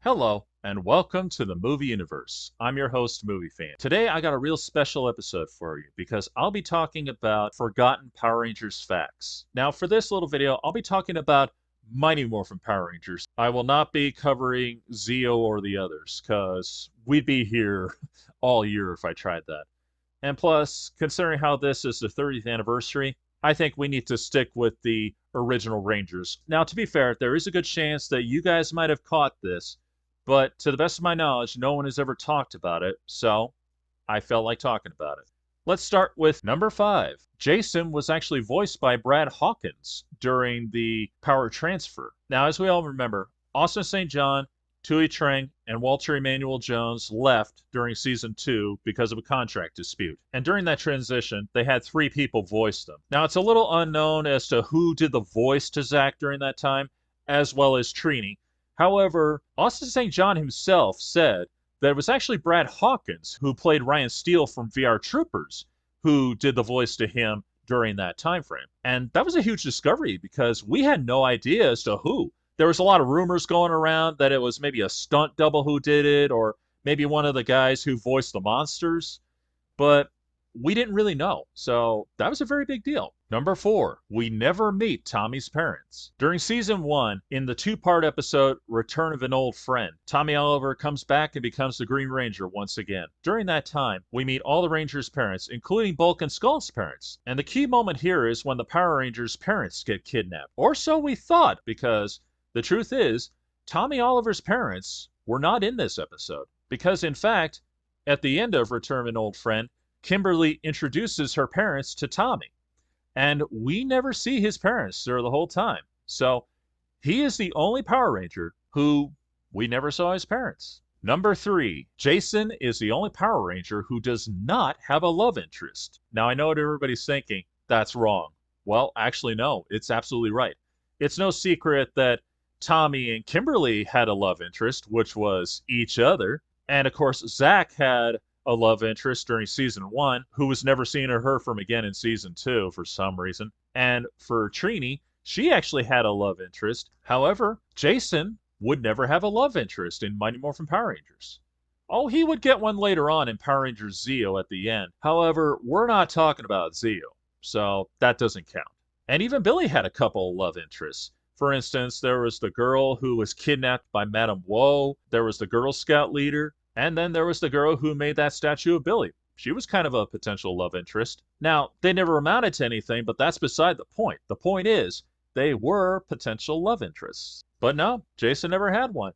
Hello, and welcome to the movie universe. I'm your host, Movie Fan. Today, I got a real special episode for you because I'll be talking about forgotten Power Rangers facts. Now, for this little video, I'll be talking about Mighty Morphin Power Rangers. I will not be covering Zeo or the others because we'd be here all year if I tried that. And plus, considering how this is the 30th anniversary, I think we need to stick with the original Rangers. Now, to be fair, there is a good chance that you guys might have caught this, but to the best of my knowledge, no one has ever talked about it, so I felt like talking about it. Let's start with number 5. Jason was actually voiced by Brad Hawkins during the power transfer. Now, as we all remember, Austin St. John, Tui Trang, and Walter Emmanuel Jones left during season 2 because of a contract dispute. And during that transition, they had 3 people voice them. Now, it's a little unknown as to who did the voice to Zach during that time, as well as Trini. However, Austin St. John himself said that it was actually Brad Hawkins, who played Ryan Steele from VR Troopers, who did the voice to him during that time frame. And that was a huge discovery because we had no idea as to who. There was a lot of rumors going around that it was maybe a stunt double who did it, or maybe one of the guys who voiced the monsters, but we didn't really know. So that was a very big deal. Number 4, we never meet Tommy's parents. During season 1, in the 2-part episode Return of an Old Friend, Tommy Oliver comes back and becomes the Green Ranger once again. During that time, we meet all the Rangers' parents, including Bulk and Skull's parents. And the key moment here is when the Power Rangers' parents get kidnapped. Or so we thought, because the truth is, Tommy Oliver's parents were not in this episode. Because in fact, at the end of Return of an Old Friend, Kimberly introduces her parents to Tommy. And we never see his parents through the whole time. So he is the only Power Ranger who we never saw his parents. Number 3, Jason is the only Power Ranger who does not have a love interest. Now I know what everybody's thinking. That's wrong. Well, actually, no. It's absolutely right. It's no secret that Tommy and Kimberly had a love interest, which was each other. And of course, Zach had a love interest during season 1, who was never seen or heard from again in season 2 for some reason. And for Trini, she actually had a love interest. However, Jason would never have a love interest in Mighty Morphin Power Rangers. Oh, he would get one later on in Power Rangers Zeo at the end. However, we're not talking about Zeo, so that doesn't count. And even Billy had a couple love interests. For instance, there was the girl who was kidnapped by Madame Woe. There was the Girl Scout leader. And then there was the girl who made that statue of Billy. She was kind of a potential love interest. Now, they never amounted to anything, but that's beside the point. The point is, they were potential love interests. But no, Jason never had one.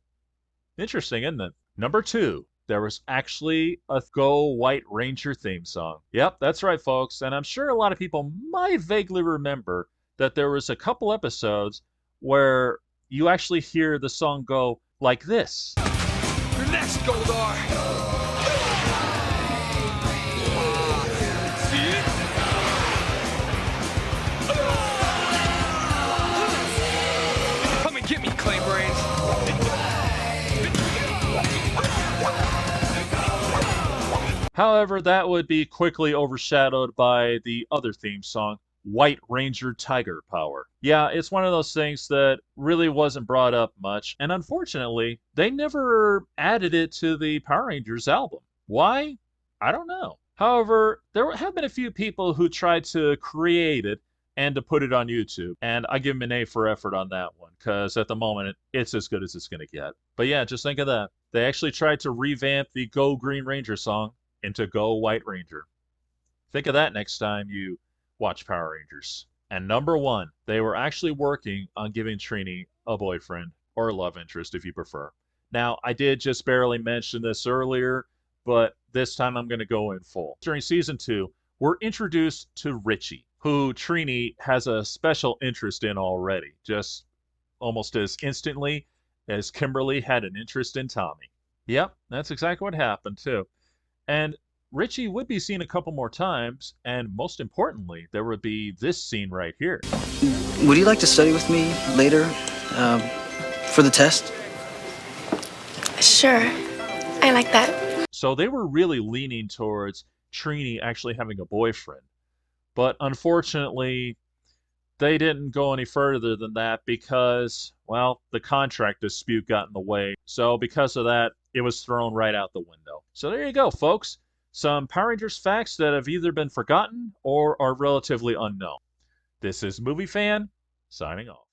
Interesting, isn't it? Number 2, there was actually a Go White Ranger theme song. Yep, that's right, folks. And I'm sure a lot of people might vaguely remember that there was a couple episodes where you actually hear the song go like this. Your next, Goldar! See it? Come and get me, Clay Brains! However, that would be quickly overshadowed by the other theme song, White Ranger Tiger Power. Yeah, it's one of those things that really wasn't brought up much, and unfortunately, they never added it to the Power Rangers album. Why? I don't know. However, there have been a few people who tried to create it and to put it on YouTube, and I give them an A for effort on that one, because at the moment, it's as good as it's going to get. But yeah, just think of that. They actually tried to revamp the Go Green Ranger song into Go White Ranger. Think of that next time you watch Power Rangers. And number 1, they were actually working on giving Trini a boyfriend, or a love interest if you prefer. Now, I did just barely mention this earlier, but this time I'm going to go in full. During season 2, we're introduced to Richie, who Trini has a special interest in already, just almost as instantly as Kimberly had an interest in Tommy. Yep, that's exactly what happened too. And Richie would be seen a couple more times, and most importantly, there would be this scene right here. Would you like to study with me later, for the test? Sure. I like that. So they were really leaning towards Trini actually having a boyfriend. But unfortunately, they didn't go any further than that because, well, the contract dispute got in the way. So because of that, it was thrown right out the window. So there you go, folks. Some Power Rangers facts that have either been forgotten or are relatively unknown. This is Movie Fan, signing off.